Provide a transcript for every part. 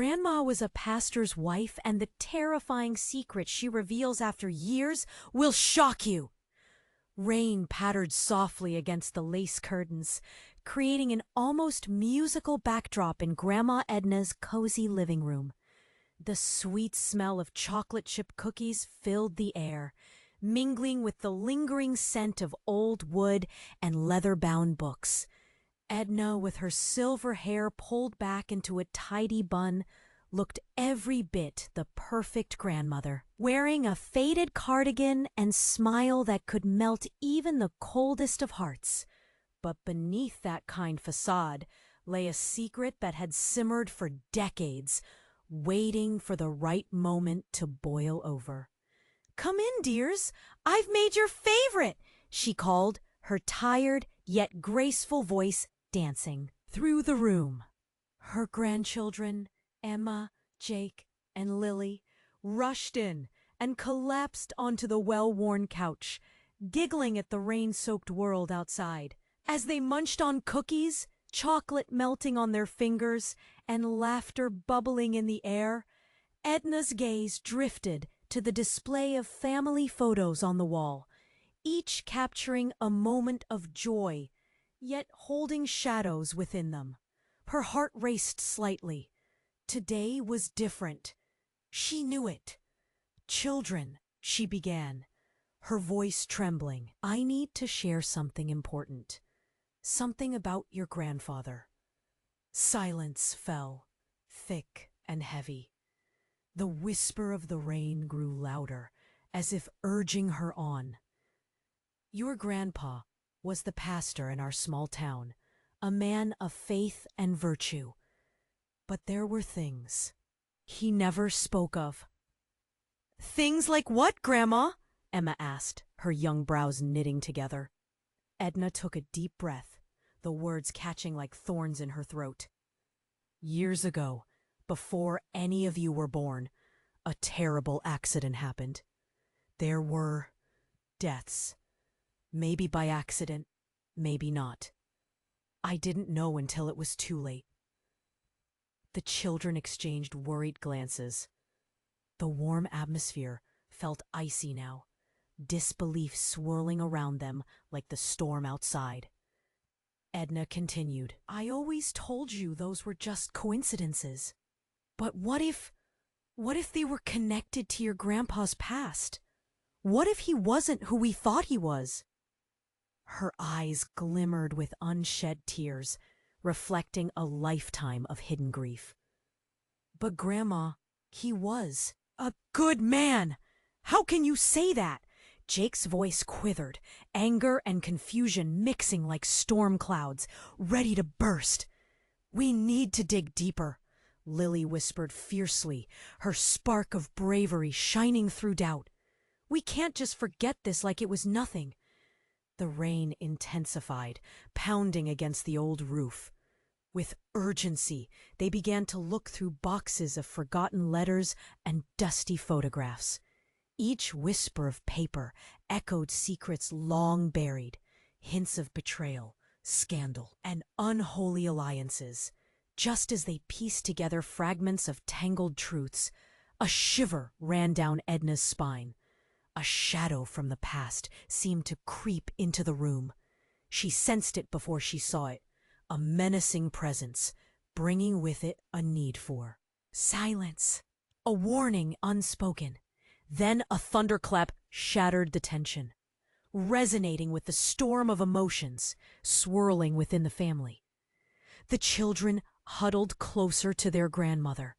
Grandma was a pastor's wife, and the terrifying secret she reveals after years will shock you. Rain pattered softly against the lace curtains, creating an almost musical backdrop in Grandma Edna's cozy living room. The sweet smell of chocolate chip cookies filled the air, mingling with the lingering scent of old wood and leather-bound books. Edna, with her silver hair pulled back into a tidy bun, looked every bit the perfect grandmother, wearing a faded cardigan and smile that could melt even the coldest of hearts. But beneath that kind facade lay a secret that had simmered for decades, waiting for the right moment to boil over. "Come in, dears. I've made your favorite," she called, her tired yet graceful voice dancing through the room. Her grandchildren, Emma, Jake, and Lily, rushed in and collapsed onto the well-worn couch, giggling at the rain-soaked world outside. As they munched on cookies, chocolate melting on their fingers, and laughter bubbling in the air, Edna's gaze drifted to the display of family photos on the wall, each capturing a moment of joy, yet holding shadows within them. Her heart raced slightly. Today was different. She knew it. "Children," she began, her voice trembling, "I need to share something important. Something about your grandfather." Silence fell, thick and heavy. The whisper of the rain grew louder, as if urging her on. "Your grandpa was the pastor in our small town, a man of faith and virtue. But there were things he never spoke of." "Things like what, Grandma?" Emma asked, her young brows knitting together. Edna took a deep breath, the words catching like thorns in her throat. "Years ago, before any of you were born, a terrible accident happened. There were deaths. Maybe by accident, maybe not. I didn't know until it was too late." The children exchanged worried glances. The warm atmosphere felt icy now, disbelief swirling around them like the storm outside. Edna continued, "I always told you those were just coincidences. But what if they were connected to your grandpa's past? What if he wasn't who we thought he was?" Her eyes glimmered with unshed tears, reflecting a lifetime of hidden grief. "But Grandma, he was a good man. How can you say that?" Jake's voice quivered, anger and confusion mixing like storm clouds, ready to burst. "We need to dig deeper," Lily whispered fiercely, her spark of bravery shining through doubt. "We can't just forget this like it was nothing." The rain intensified, pounding against the old roof. With urgency, they began to look through boxes of forgotten letters and dusty photographs. Each whisper of paper echoed secrets long buried, hints of betrayal, scandal, and unholy alliances. Just as they pieced together fragments of tangled truths, a shiver ran down Edna's spine. A shadow from the past seemed to creep into the room. She sensed it before she saw it, a menacing presence, bringing with it a need for silence, a warning unspoken. Then a thunderclap shattered the tension, resonating with the storm of emotions swirling within the family. The children huddled closer to their grandmother,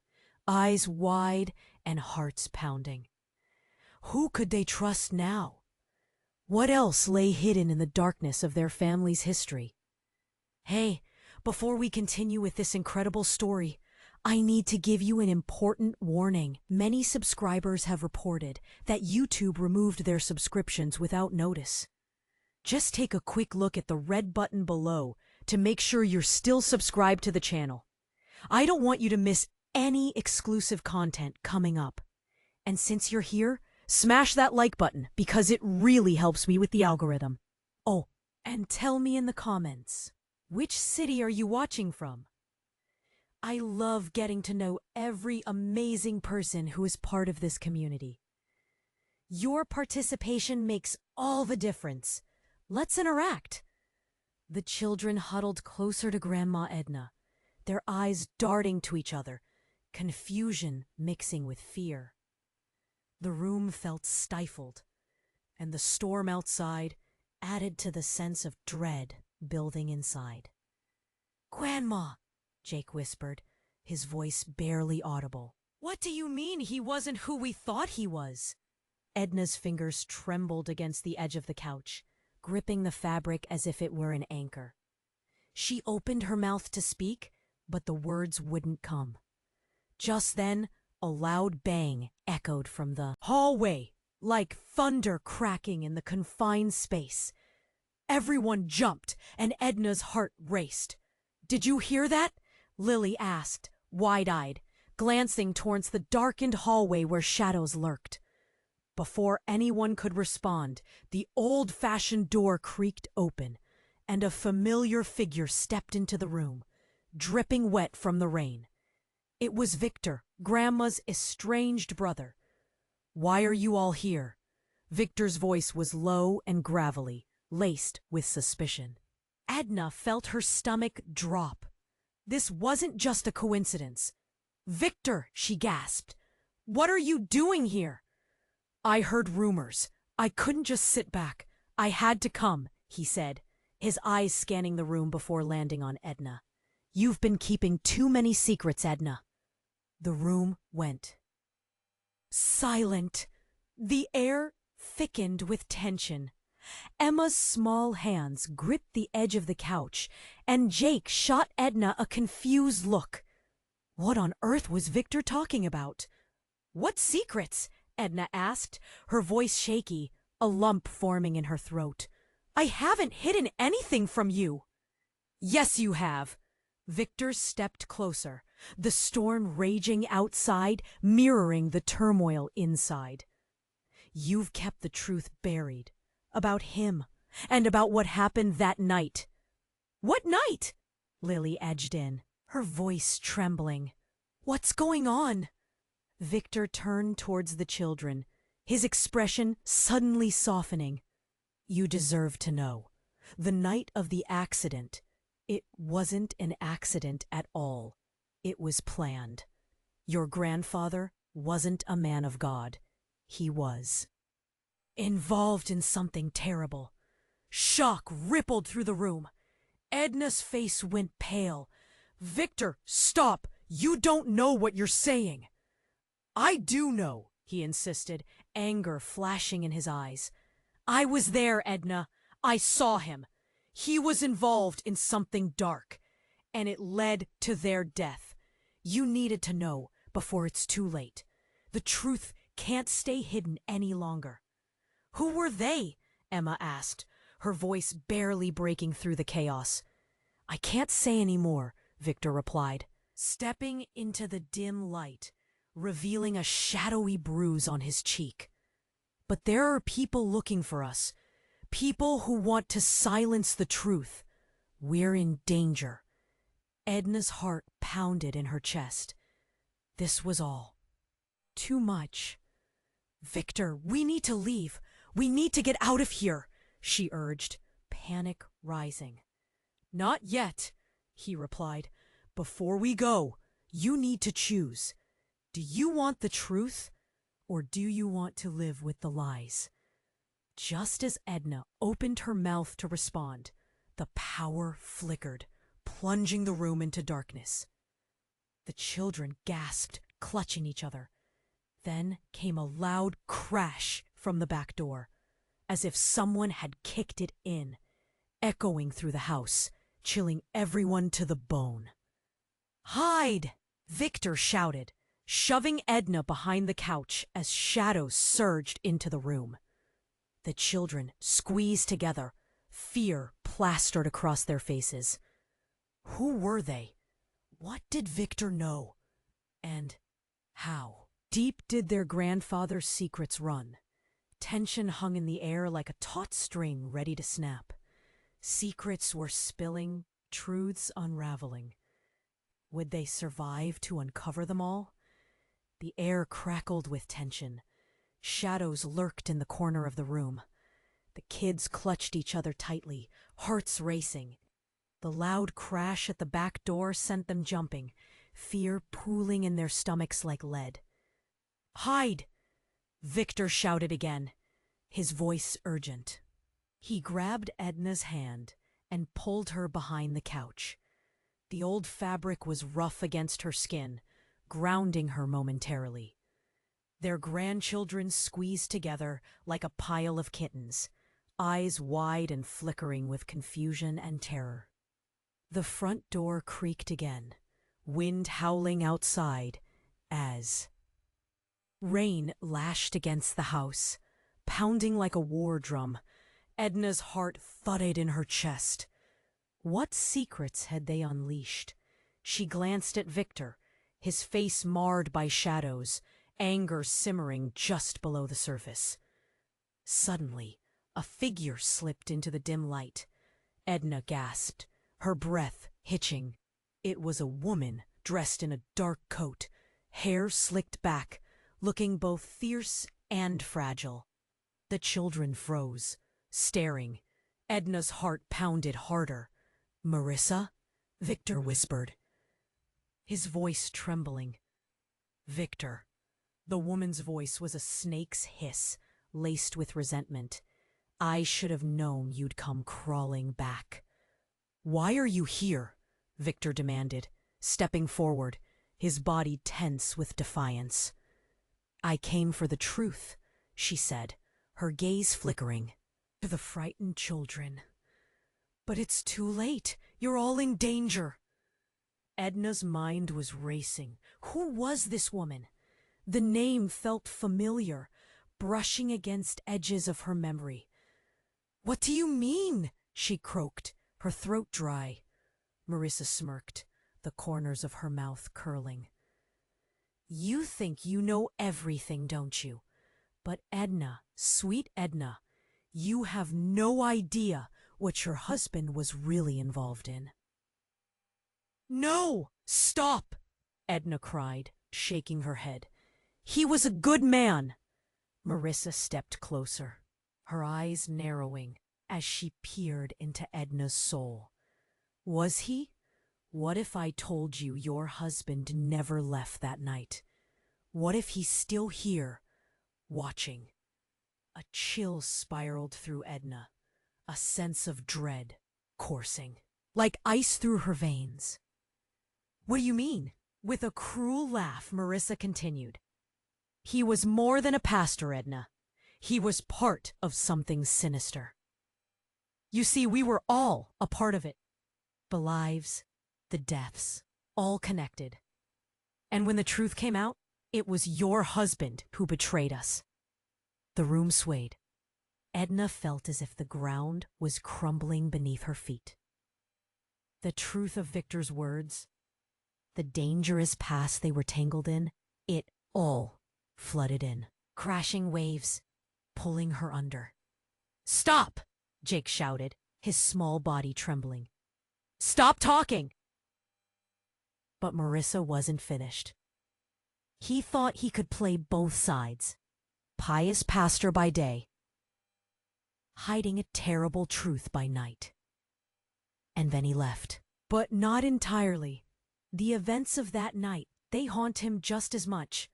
eyes wide and hearts pounding. Who could they trust now? What else lay hidden in the darkness of their family's history? "Hey, before we continue with this incredible story, I need to give you an important warning." Many subscribers have reported that YouTube removed their subscriptions without notice. Just take a quick look at the red button below to make sure you're still subscribed to the channel. I don't want you to miss any exclusive content coming up. And since you're here, smash that like button because it really helps me with the algorithm. Oh, and tell me in the comments, which city are you watching from? I love getting to know every amazing person who is part of this community. Your participation makes all the difference. Let's interact." The children huddled closer to Grandma Edna, their eyes darting to each other, confusion mixing with fear. The room felt stifled, and the storm outside added to the sense of dread building inside. "Grandma," Jake whispered, his voice barely audible. "What do you mean he wasn't who we thought he was?" Edna's fingers trembled against the edge of the couch, gripping the fabric as if it were an anchor. She opened her mouth to speak, but the words wouldn't come. Just then, a loud bang echoed from the hallway, like thunder cracking in the confined space. Everyone jumped, and Edna's heart raced. "Did you hear that?" Lily asked, wide-eyed, glancing towards the darkened hallway where shadows lurked. Before anyone could respond, the old-fashioned door creaked open, and a familiar figure stepped into the room, dripping wet from the rain. It was Victor, Grandma's estranged brother. "Why are you all here?" Victor's voice was low and gravelly, laced with suspicion. Edna felt her stomach drop. This wasn't just a coincidence. "Victor," she gasped, "what are you doing here?" "I heard rumors. I couldn't just sit back. I had to come," he said, his eyes scanning the room before landing on Edna. "You've been keeping too many secrets, Edna." The room went silent. The air thickened with tension. Emma's small hands gripped the edge of the couch, and Jake shot Edna a confused look. What on earth was Victor talking about? "What secrets?" Edna asked, her voice shaky, a lump forming in her throat. "I haven't hidden anything from you." "Yes, you have." Victor stepped closer, the storm raging outside, mirroring the turmoil inside. "You've kept the truth buried. About him, and about what happened that night." "What night?" Lily edged in, her voice trembling. "What's going on?" Victor turned towards the children, his expression suddenly softening. "You deserve to know. The night of the accident, it wasn't an accident at all. It was planned. Your grandfather wasn't a man of God. He was involved in something terrible." Shock rippled through the room. Edna's face went pale. "Victor, stop! You don't know what you're saying." "I do know," he insisted, anger flashing in his eyes. "I was there, Edna. I saw him. He was involved in something dark, and it led to their death. You needed to know before it's too late. The truth can't stay hidden any longer." "Who were they?" Emma asked, her voice barely breaking through the chaos. "I can't say any more," Victor replied, stepping into the dim light, revealing a shadowy bruise on his cheek. "But there are people looking for us, people who want to silence the truth. We're in danger." Edna's heart pounded in her chest. This was all. Too much. "Victor, we need to leave. We need to get out of here," she urged, panic rising. "Not yet," he replied. "Before we go, you need to choose. Do you want the truth, or do you want to live with the lies?" Just as Edna opened her mouth to respond, the power flickered, plunging the room into darkness. The children gasped, clutching each other. Then came a loud crash from the back door, as if someone had kicked it in, echoing through the house, chilling everyone to the bone. "Hide!" Victor shouted, shoving Edna behind the couch as shadows surged into the room. The children squeezed together, fear plastered across their faces. Who were they? What did Victor know? And how? Deep did their grandfather's secrets run. Tension hung in the air like a taut string ready to snap. Secrets were spilling, truths unraveling. Would they survive to uncover them all? The air crackled with tension. Shadows lurked in the corner of the room. The kids clutched each other tightly, hearts racing. The loud crash at the back door sent them jumping, fear pooling in their stomachs like lead. "Hide!" Victor shouted again, his voice urgent. He grabbed Edna's hand and pulled her behind the couch. The old fabric was rough against her skin, grounding her momentarily. Their grandchildren squeezed together like a pile of kittens, eyes wide and flickering with confusion and terror. The front door creaked again, wind howling outside as rain lashed against the house, pounding like a war drum. Edna's heart thudded in her chest. What secrets had they unleashed? She glanced at Victor, his face marred by shadows, anger simmering just below the surface. Suddenly, a figure slipped into the dim light. Edna gasped, her breath hitching. It was a woman dressed in a dark coat, hair slicked back, looking both fierce and fragile. The children froze, staring. Edna's heart pounded harder. "Marissa?" Victor whispered, his voice trembling. "Victor." The woman's voice was a snake's hiss, laced with resentment. "I should have known you'd come crawling back." "Why are you here?" Victor demanded, stepping forward, his body tense with defiance. "I came for the truth," she said, her gaze flickering. "To the frightened children. But it's too late. You're all in danger." Edna's mind was racing. Who was this woman? The name felt familiar, brushing against edges of her memory. "What do you mean?" she croaked, her throat dry. Marissa smirked, the corners of her mouth curling. "You think you know everything, don't you? But Edna, sweet Edna, you have no idea what your husband was really involved in." "No! Stop!" Edna cried, shaking her head. "He was a good man." Marissa stepped closer, her eyes narrowing as she peered into Edna's soul. "Was he? What if I told you your husband never left that night? What if he's still here, watching?" A chill spiraled through Edna, a sense of dread coursing, like ice through her veins. "What do you mean?" With a cruel laugh, Marissa continued. "He was more than a pastor, Edna. He was part of something sinister. You see, we were all a part of it. The lives, the deaths, all connected. And when the truth came out, it was your husband who betrayed us." The room swayed. Edna felt as if the ground was crumbling beneath her feet. The truth of Victor's words, the dangerous past they were tangled in, it all flooded in, crashing waves, pulling her under. "Stop!" Jake shouted, his small body trembling. "Stop talking!" But Marissa wasn't finished. He thought he could play both sides, pious pastor by day, hiding a terrible truth by night. And then he left. But not entirely. The events of that night, they haunt him just as much.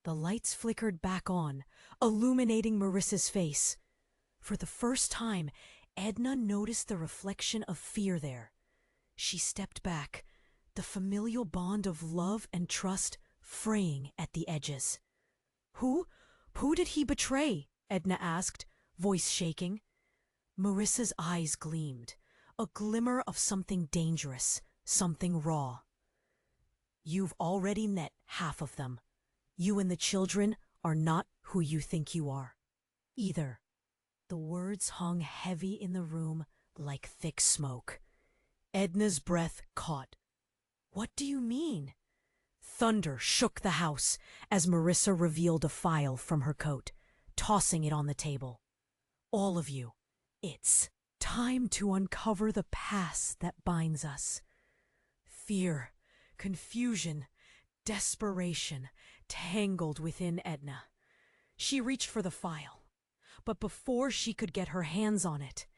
The lights flickered back on, illuminating Marissa's face. For the first time, Edna noticed the reflection of fear there. She stepped back, the familial bond of love and trust fraying at the edges. Who did he betray?" Edna asked, voice shaking. Marissa's eyes gleamed, a glimmer of something dangerous, something raw. "You've already met half of them. You and the children are not who you think you are, either." The words hung heavy in the room like thick smoke. Edna's breath caught. "What do you mean?" Thunder shook the house as Marissa revealed a file from her coat, tossing it on the table. "All of you, it's time to uncover the past that binds us. Fear, Confusion, desperation tangled within Edna. She reached for the file, but before she could get her hands on it,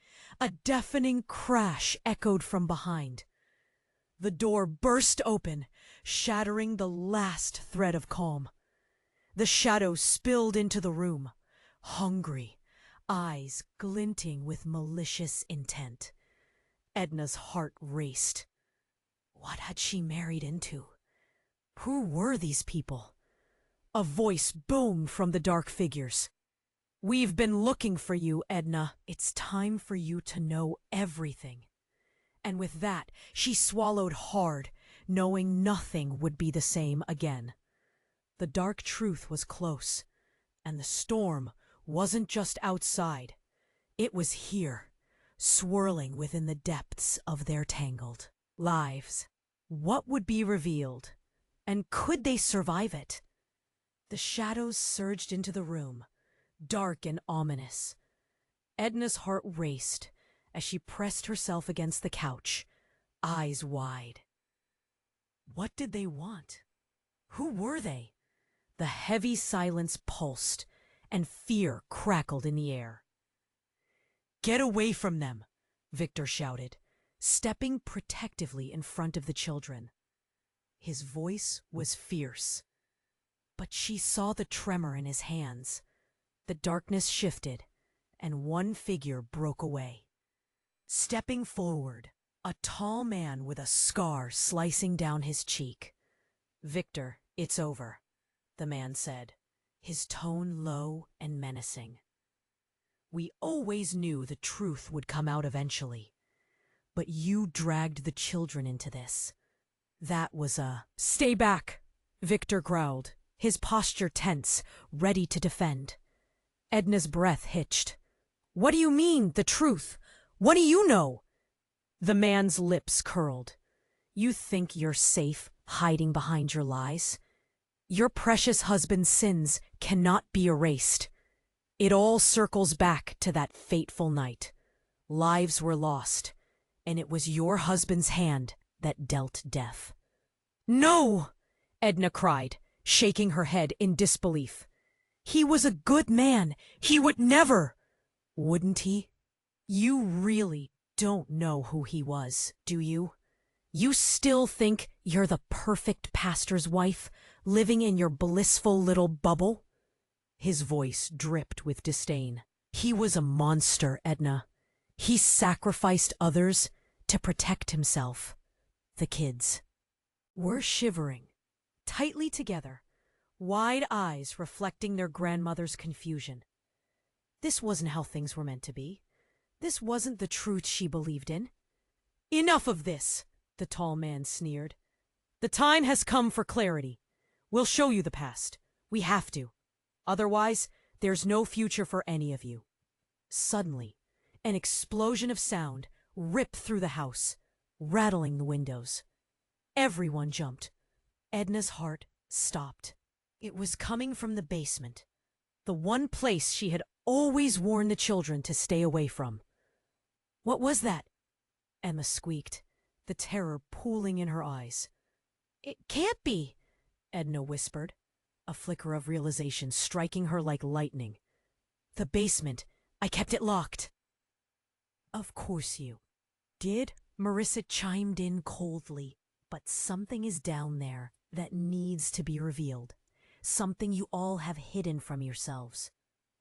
a deafening crash echoed from behind. The door burst open, shattering the last thread of calm. The shadows spilled into the room, hungry, eyes glinting with malicious intent. Edna's heart raced. What had she married into? Who were these people? A voice boomed from the dark figures. We've been looking for you, Edna. It's time for you to know everything. And with that, she swallowed hard, knowing nothing would be the same again. The dark truth was close, and the storm wasn't just outside. It was here, swirling within the depths of their tangled lives. What would be revealed? And could they survive it? The shadows surged into the room, dark and ominous. Edna's heart raced as she pressed herself against the couch, eyes wide. What did they want? Who were they? The heavy silence pulsed, and fear crackled in the air. Get away from them, Victor shouted, stepping protectively in front of the children. His voice was fierce, but she saw the tremor in his hands. The darkness shifted, and one figure broke away. Stepping forward, a tall man with a scar slicing down his cheek. Victor, it's over, the man said, his tone low and menacing. We always knew the truth would come out eventually, but you dragged the children into this. That was a— Stay back, Victor growled, his posture tense, ready to defend. Edna's breath hitched. What do you mean, the truth? What do you know? The man's lips curled. You think you're safe hiding behind your lies? Your precious husband's sins cannot be erased. It all circles back to that fateful night. Lives were lost, and it was your husband's hand that dealt death. No! Edna cried, shaking her head in disbelief. He was a good man. He would never— Wouldn't he? You really don't know who he was, do you? You still think you're the perfect pastor's wife, living in your blissful little bubble? His voice dripped with disdain. He was a monster, Edna. He sacrificed others to protect himself. The kids were shivering, tightly together, wide eyes reflecting their grandmother's confusion. This wasn't how things were meant to be. This wasn't the truth she believed in. Enough of this, the tall man sneered. The time has come for clarity. We'll show you the past. We have to. Otherwise, there's no future for any of you. Suddenly, an explosion of sound ripped through the house, rattling the windows. Everyone jumped. Edna's heart stopped. It was coming from the basement, the one place she had always warned the children to stay away from. What was that? Emma squeaked, the terror pooling in her eyes. It can't be, Edna whispered, a flicker of realization striking her like lightning. The basement. I kept it locked. Of course you did, Marissa chimed in coldly. But something is down there that needs to be revealed. Something you all have hidden from yourselves.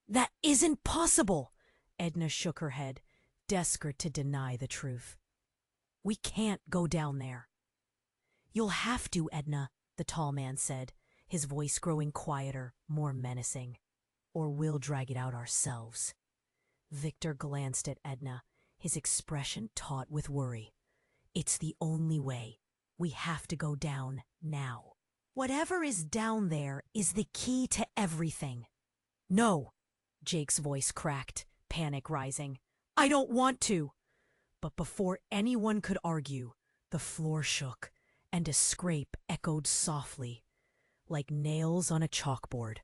That isn't possible, Edna shook her head, desperate to deny the truth. We can't go down there. You'll have to, Edna, the tall man said, his voice growing quieter, more menacing. Or we'll drag it out ourselves. Victor glanced at Edna, his expression taut with worry. It's the only way. We have to go down now. Whatever is down there is the key to everything. No, Jake's voice cracked, panic rising. I don't want to. But before anyone could argue, the floor shook, and a scrape echoed softly, like nails on a chalkboard,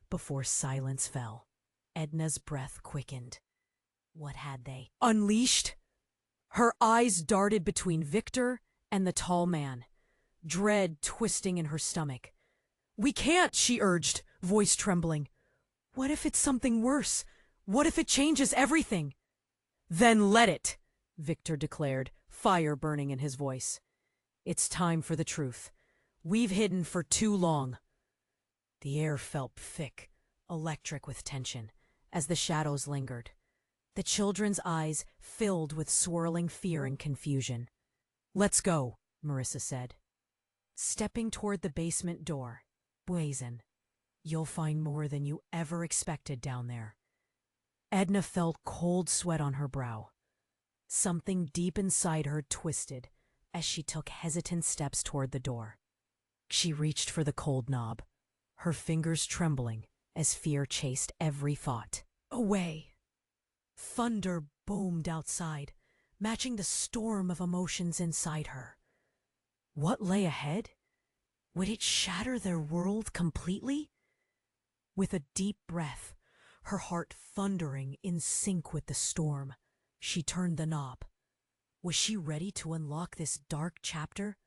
before silence fell. Edna's breath quickened. What had they unleashed? Her eyes darted between Victor and the tall man. dread twisting in her stomach. "We can't," she urged, voice trembling. "What if it's something worse? What if it changes everything?" "Then let it," Victor declared, fire burning in his voice. "It's time for the truth. We've hidden for too long." The air felt thick, electric with tension, as the shadows lingered. The children's eyes filled with swirling fear and confusion. "Let's go," Marissa said. Stepping toward the basement door, brazen. "You'll find more than you ever expected down there." Edna felt cold sweat on her brow. Something deep inside her twisted as she took hesitant steps toward the door. She reached for the cold knob, her fingers trembling as fear chased every thought away. Thunder boomed outside, matching the storm of emotions inside her. What lay ahead? Would it shatter their world completely? With a deep breath, her heart thundering in sync with the storm, she turned the knob. Was she ready to unlock this dark chapter?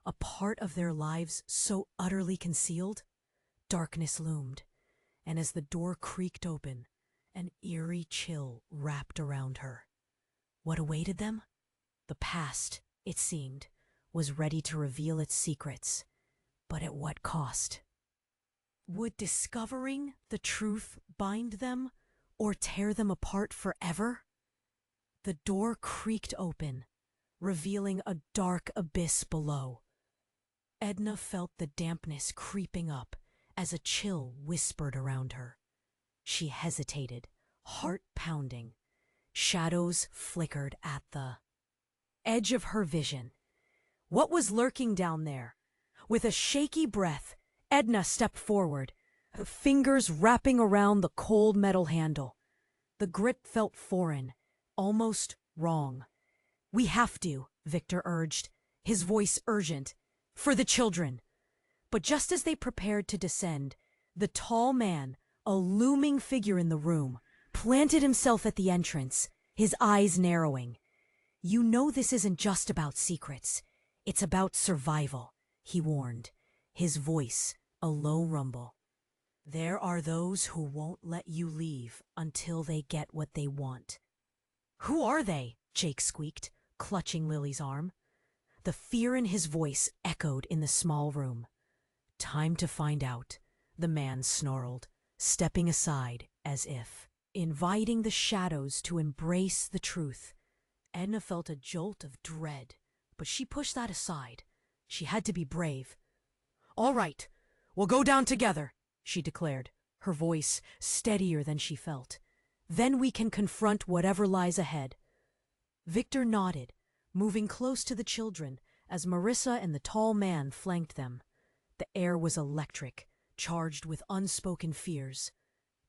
A part of their lives so utterly concealed? Darkness loomed, and as the door creaked open, an eerie chill wrapped around her. What awaited them? The past, it seemed, was ready to reveal its secrets, but at what cost? Would discovering the truth bind them or tear them apart forever? The door creaked open, revealing a dark abyss below. Edna felt the dampness creeping up as a chill whispered around her. She hesitated, heart pounding. Shadows flickered at the edge of her vision. What was lurking down there? With a shaky breath, Edna stepped forward, her fingers wrapping around the cold metal handle. The grip felt foreign, almost wrong. "We have to," Victor urged, his voice urgent. "For the children." But just as they prepared to descend, the tall man, a looming figure in the room, planted himself at the entrance, his eyes narrowing. "You know this isn't just about secrets. It's about survival," he warned, his voice a low rumble. "There are those who won't let you leave until they get what they want." "Who are they?" Jake squeaked, clutching Lily's arm. The fear in his voice echoed in the small room. "Time to find out," the man snarled, stepping aside as if inviting the shadows to embrace the truth. Edna felt a jolt of dread, but she pushed that aside. She had to be brave. "All right, we'll go down together," she declared, her voice steadier than she felt. "Then we can confront whatever lies ahead." Victor nodded, moving close to the children as Marissa and the tall man flanked them. The air was electric, charged with unspoken fears.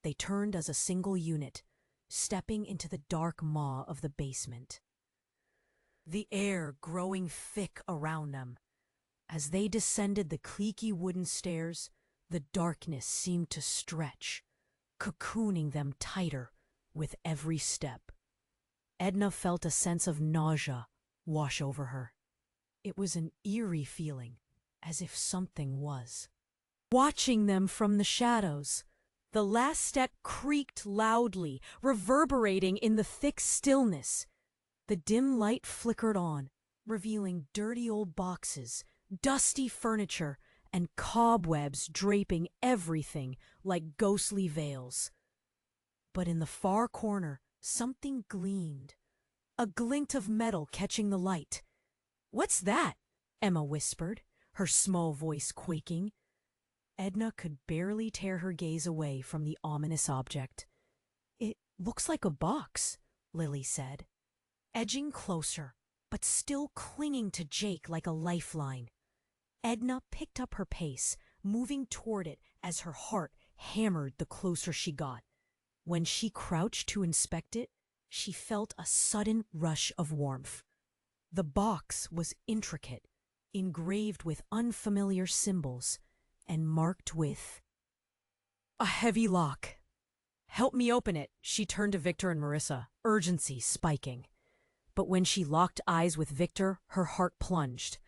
They turned as a single unit, stepping into the dark maw of the basement. The air growing thick around them. As they descended the creaky wooden stairs, the darkness seemed to stretch, cocooning them tighter with every step. Edna felt a sense of nausea wash over her. It was an eerie feeling, as if something was watching them from the shadows. The last step creaked loudly, reverberating in the thick stillness. The dim light flickered on, revealing dirty old boxes, dusty furniture, and cobwebs draping everything like ghostly veils. But in the far corner, something gleamed, a glint of metal catching the light. "What's that?" Emma whispered, her small voice quaking. Edna could barely tear her gaze away from the ominous object. "It looks like a box," Lily said, edging closer, but still clinging to Jake like a lifeline. Edna picked up her pace, moving toward it as her heart hammered the closer she got. When she crouched to inspect it, she felt a sudden rush of warmth. The box was intricate, engraved with unfamiliar symbols, and marked with a heavy lock. "Help me open it," she turned to Victor and Marissa, urgency spiking. But when she locked eyes with Victor, her heart plunged.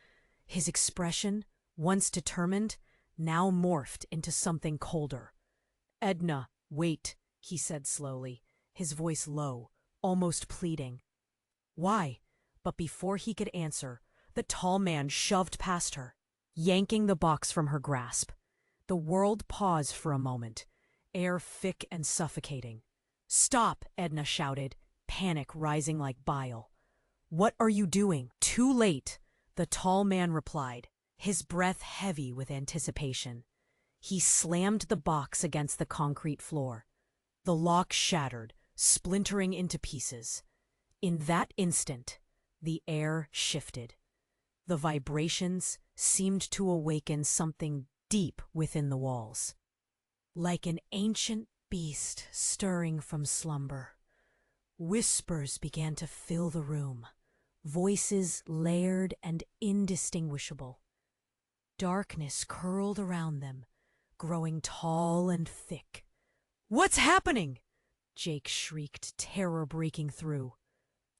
His expression, once determined, now morphed into something colder. "Edna, wait," he said slowly, his voice low, almost pleading. "Why?" But before he could answer, the tall man shoved past her, yanking the box from her grasp. The world paused for a moment, air thick and suffocating. "Stop!" Edna shouted, panic rising like bile. "What are you doing?" "Too late," the tall man replied, his breath heavy with anticipation. He slammed the box against the concrete floor. The lock shattered, splintering into pieces. In that instant, the air shifted. The vibrations seemed to awaken something deep within the walls. Like an ancient beast stirring from slumber, whispers began to fill the room, voices layered and indistinguishable. Darkness curled around them, growing tall and thick. "What's happening?" Jake shrieked, terror breaking through.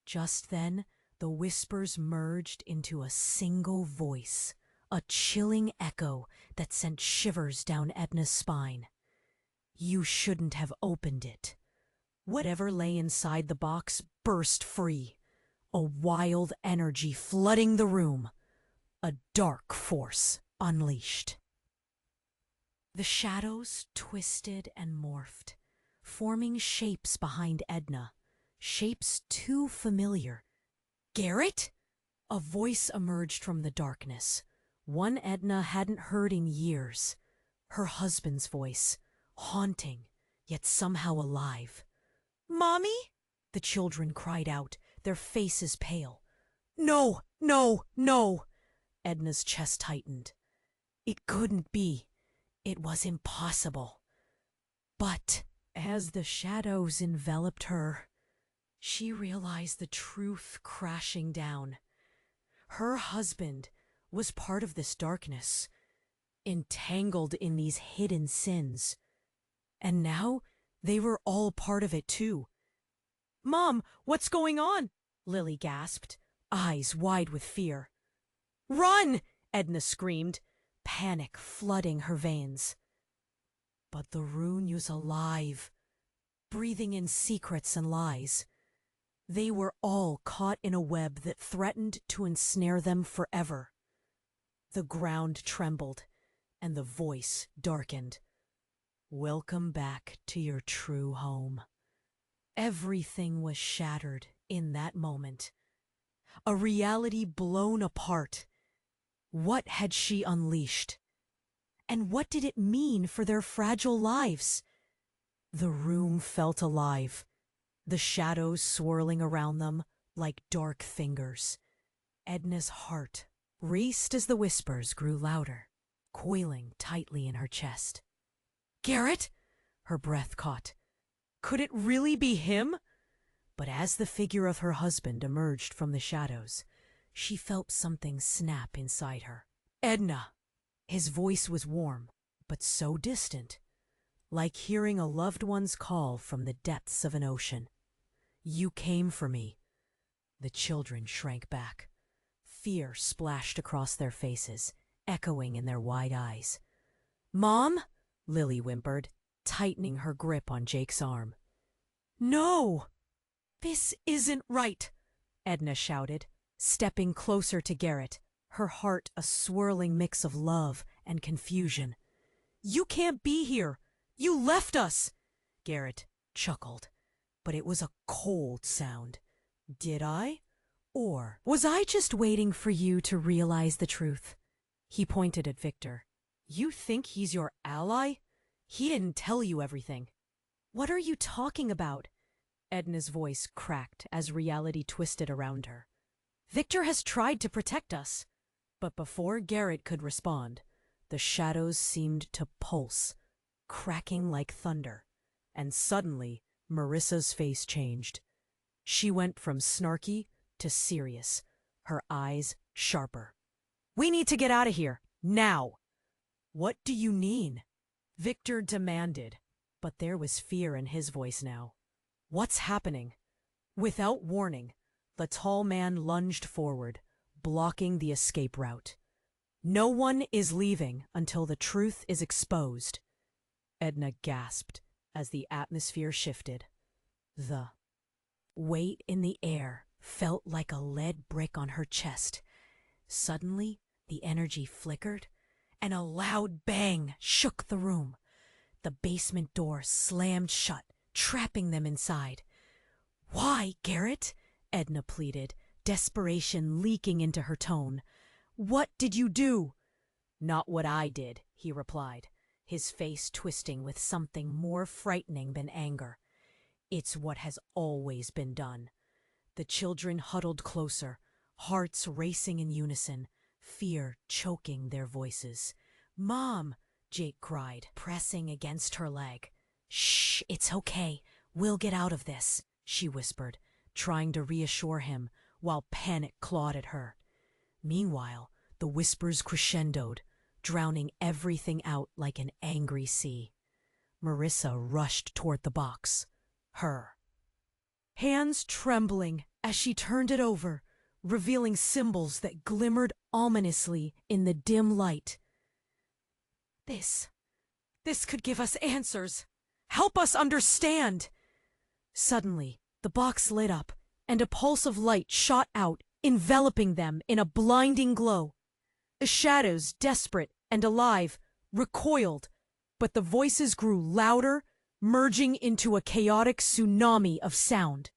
Just then, the whispers merged into a single voice, a chilling echo that sent shivers down Edna's spine. "You shouldn't have opened it." Whatever lay inside the box burst free, a wild energy flooding the room, a dark force unleashed. The shadows twisted and morphed, forming shapes behind Edna, shapes too familiar. "Garrett?" A voice emerged from the darkness, one Edna hadn't heard in years. Her husband's voice, haunting, yet somehow alive. "Mommy?" The children cried out, their faces pale. "No, no, no!" Edna's chest tightened. It couldn't be. It was impossible. But as the shadows enveloped her, she realized the truth crashing down. Her husband was part of this darkness, entangled in these hidden sins. And now they were all part of it too. "Mom, what's going on?" Lily gasped, eyes wide with fear. "Run!" Edna screamed, panic flooding her veins. But the rune was alive, breathing in secrets and lies. They were all caught in a web that threatened to ensnare them forever. The ground trembled, and the voice darkened. "Welcome back to your true home." Everything was shattered in that moment. A reality blown apart. What had she unleashed? And what did it mean for their fragile lives? The room felt alive, the shadows swirling around them like dark fingers. Edna's heart raced as the whispers grew louder, coiling tightly in her chest. "Garrett?" Her breath caught. Could it really be him? But as the figure of her husband emerged from the shadows, she felt something snap inside her. "Edna!" His voice was warm, but so distant, like hearing a loved one's call from the depths of an ocean. "You came for me." The children shrank back. Fear splashed across their faces, echoing in their wide eyes. "Mom?" Lily whimpered, tightening her grip on Jake's arm. "No! This isn't right!" Edna shouted, stepping closer to Garrett, her heart a swirling mix of love and confusion. "You can't be here! You left us!" Garrett chuckled, but it was a cold sound. "Did I? Or was I just waiting for you to realize the truth?" He pointed at Victor. "You think he's your ally? He didn't tell you everything." "What are you talking about?" Edna's voice cracked as reality twisted around her. "Victor has tried to protect us." But before Garrett could respond, the shadows seemed to pulse, cracking like thunder. And suddenly, Marissa's face changed. She went from snarky to serious, her eyes sharper. "We need to get out of here, now!" "What do you mean?" Victor demanded, but there was fear in his voice now. "What's happening?" Without warning, the tall man lunged forward, blocking the escape route. No one is leaving until the truth is exposed. Edna gasped as the atmosphere shifted. The weight in the air felt like a lead brick on her chest. Suddenly, the energy flickered, and a loud bang shook the room. The basement door slammed shut, trapping them inside. "Why, Garrett?" Edna pleaded, desperation leaking into her tone. "What did you do?" "Not what I did," he replied, his face twisting with something more frightening than anger. "It's what has always been done." The children huddled closer, hearts racing in unison, fear choking their voices. "Mom!" Jake cried, pressing against her leg. "Shh, it's okay. We'll get out of this," she whispered, trying to reassure him while panic clawed at her. Meanwhile, the whispers crescendoed, drowning everything out like an angry sea. Marissa rushed toward the box. Her hands trembling as she turned it over, revealing symbols that glimmered ominously in the dim light. This could give us answers. Help us understand. Suddenly, the box lit up, and a pulse of light shot out, enveloping them in a blinding glow. The shadows, desperate and alive, recoiled, but the voices grew louder, merging into a chaotic tsunami of sound.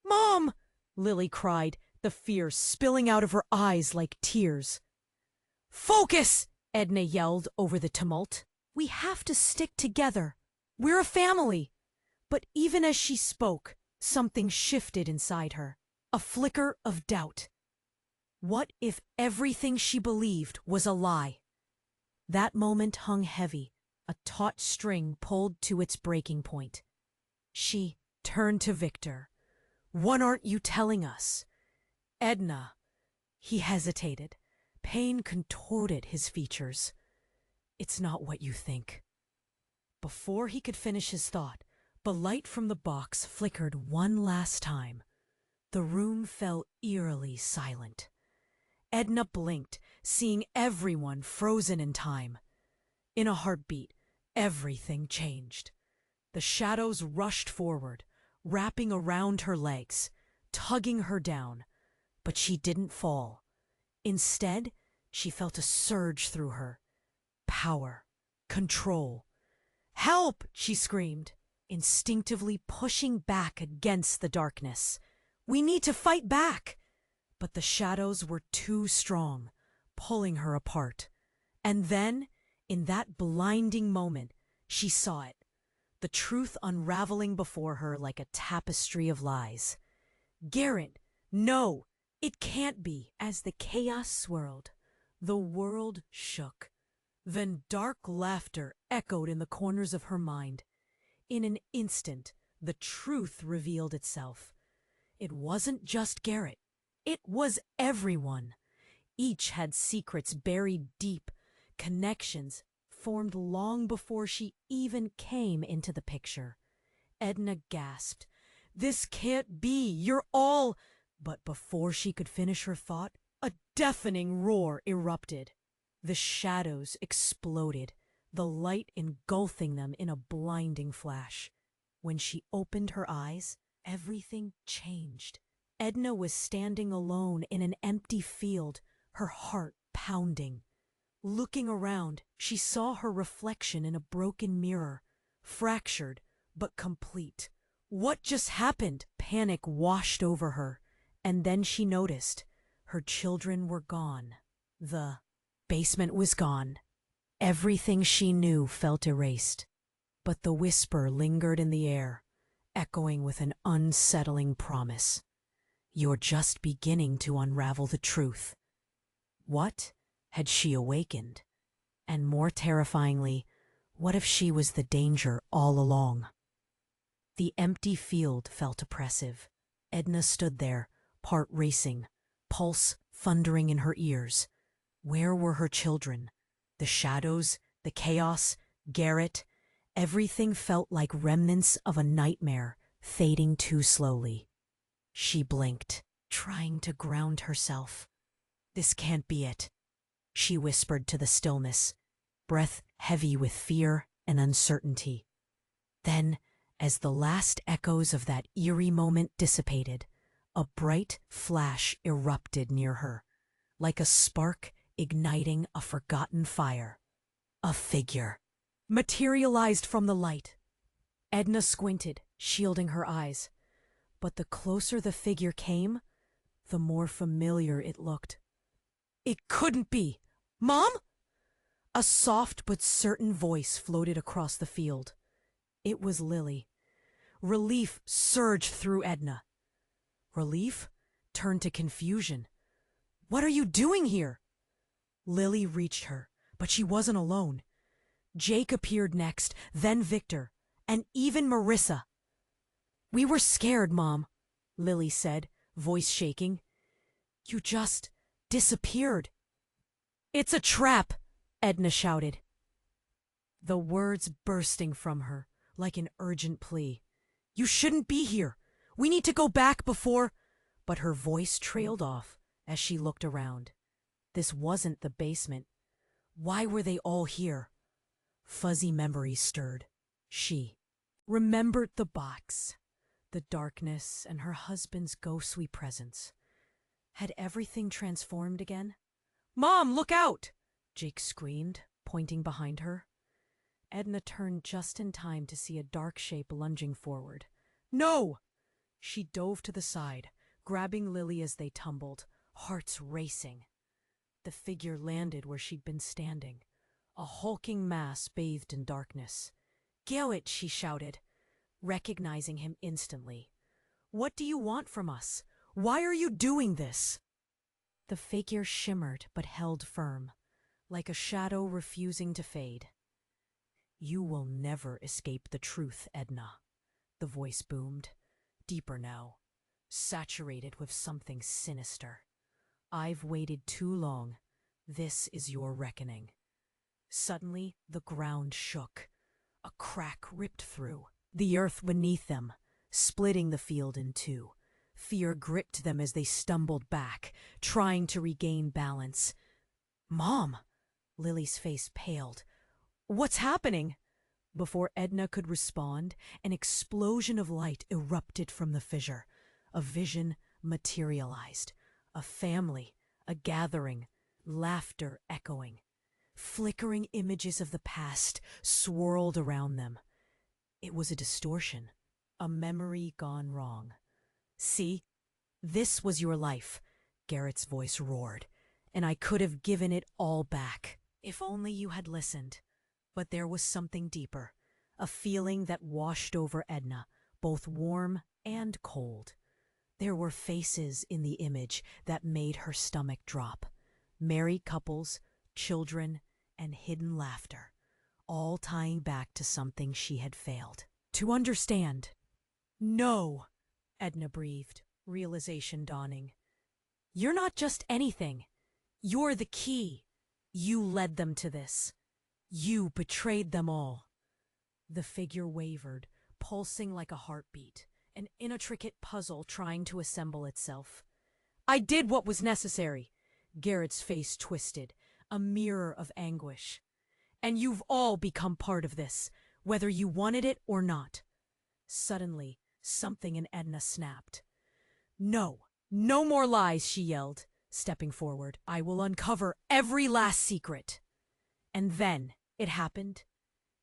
"Mom!" Lily cried, the fear spilling out of her eyes like tears. "Focus!" Edna yelled over the tumult. "We have to stick together. We're a family." But even as she spoke, something shifted inside her, a flicker of doubt. What if everything she believed was a lie? That moment hung heavy, a taut string pulled to its breaking point. She turned to Victor. "What aren't you telling us?" "Edna." He hesitated. Pain contorted his features. "It's not what you think." Before he could finish his thought, the light from the box flickered one last time. The room fell eerily silent. Edna blinked, seeing everyone frozen in time. In a heartbeat, everything changed. The shadows rushed forward, wrapping around her legs, tugging her down. But she didn't fall. Instead, she felt a surge through her. Power. Control. "Help!" she screamed, instinctively pushing back against the darkness. "We need to fight back!" But the shadows were too strong, pulling her apart. And then, in that blinding moment, she saw it, the truth unraveling before her like a tapestry of lies. "Garrett, no, it can't be." As the chaos swirled, the world shook. Then dark laughter echoed in the corners of her mind. In an instant, the truth revealed itself. It wasn't just Garrett. It was everyone. Each had secrets buried deep, connections formed long before she even came into the picture. Edna gasped. "This can't be! You're all—" But before she could finish her thought, a deafening roar erupted. The shadows exploded, the light engulfing them in a blinding flash. When she opened her eyes, everything changed. Edna was standing alone in an empty field, her heart pounding. Looking around, she saw her reflection in a broken mirror, fractured but complete. What just happened? Panic washed over her, and then she noticed her children were gone. The basement was gone. Everything she knew felt erased, but the whisper lingered in the air, echoing with an unsettling promise. You're just beginning to unravel the truth. What had she awakened? And more terrifyingly, what if she was the danger all along? The empty field felt oppressive. Edna stood there, heart racing, pulse thundering in her ears. Where were her children? The shadows, the chaos, Garrett, everything felt like remnants of a nightmare fading too slowly. She blinked, trying to ground herself. This can't be it. she whispered to the stillness, breath heavy with fear and uncertainty. Then, as the last echoes of that eerie moment dissipated, a bright flash erupted near her, like a spark igniting a forgotten fire. A figure materialized from the light. Edna squinted, shielding her eyes. But the closer the figure came, the more familiar it looked. It couldn't be! Mom? A soft but certain voice floated across the field. It was Lily. Relief surged through Edna. Relief turned to confusion. What are you doing here? Lily reached her, but she wasn't alone. Jake appeared next, then Victor, and even Marissa. We were scared, Mom, Lily said, voice shaking. You just disappeared. It's a trap, Edna shouted, the words bursting from her like an urgent plea. You shouldn't be here. We need to go back before... But her voice trailed off as she looked around. This wasn't the basement. Why were they all here? Fuzzy memories stirred. She remembered the box, the darkness, and her husband's ghostly presence. Had everything transformed again? Mom, look out! Jake screamed, pointing behind her. Edna turned just in time to see a dark shape lunging forward. No! She dove to the side, grabbing Lily as they tumbled, hearts racing. The figure landed where she'd been standing, a hulking mass bathed in darkness. Garrett, she shouted, recognizing him instantly. What do you want from us? Why are you doing this? The figure shimmered but held firm, like a shadow refusing to fade. You will never escape the truth, Edna, the voice boomed, deeper now, saturated with something sinister. I've waited too long. This is your reckoning. Suddenly, the ground shook. A crack ripped through, the earth beneath them, splitting the field in two. Fear gripped them as they stumbled back, trying to regain balance. Mom! Lily's face paled. What's happening? Before Edna could respond, an explosion of light erupted from the fissure. A vision materialized. A family, a gathering, laughter echoing. Flickering images of the past swirled around them. It was a distortion, a memory gone wrong. See, this was your life, Garrett's voice roared, and I could have given it all back, if only you had listened. But there was something deeper, a feeling that washed over Edna, both warm and cold. There were faces in the image that made her stomach drop. Married couples, children, and hidden laughter, all tying back to something she had failed to understand. No, Edna breathed, realization dawning. You're not just anything. You're the key. You led them to this. You betrayed them all. The figure wavered, pulsing like a heartbeat, an intricate puzzle trying to assemble itself. I did what was necessary. Garrett's face twisted, a mirror of anguish. And you've all become part of this, whether you wanted it or not. Suddenly, something in Edna snapped. No, no more lies, she yelled, stepping forward. I will uncover every last secret. And then it happened.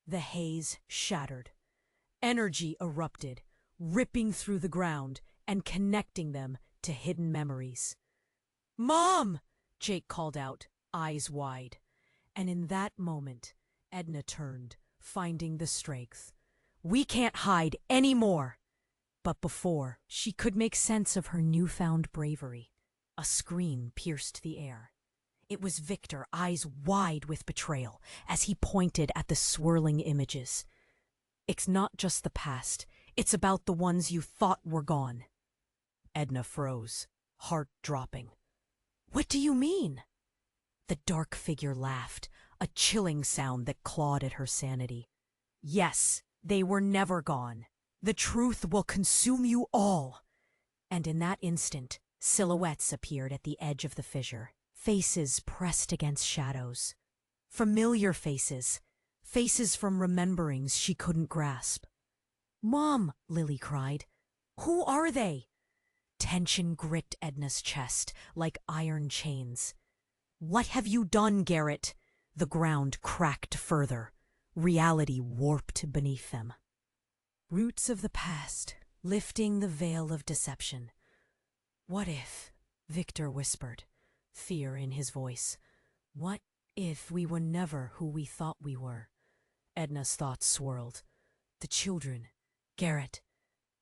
The haze shattered. Energy erupted, ripping through the ground and connecting them to hidden memories. Mom! Jake called out, eyes wide. And in that moment, Edna turned, finding the strength. We can't hide anymore. But before she could make sense of her newfound bravery, a scream pierced the air. It was Victor, eyes wide with betrayal, as he pointed at the swirling images. It's not just the past. It's about the ones you thought were gone. Edna froze, heart dropping. What do you mean? The dark figure laughed, a chilling sound that clawed at her sanity. Yes, they were never gone. The truth will consume you all. And in that instant, silhouettes appeared at the edge of the fissure. Faces pressed against shadows. Familiar faces. Faces from rememberings she couldn't grasp. "Mom!" Lily cried. "Who are they?" Tension gripped Edna's chest like iron chains. "What have you done, Garrett?" The ground cracked further. Reality warped beneath them. Roots of the past, lifting the veil of deception. "What if," Victor whispered, fear in his voice. "What if we were never who we thought we were?" Edna's thoughts swirled. The children, Garrett.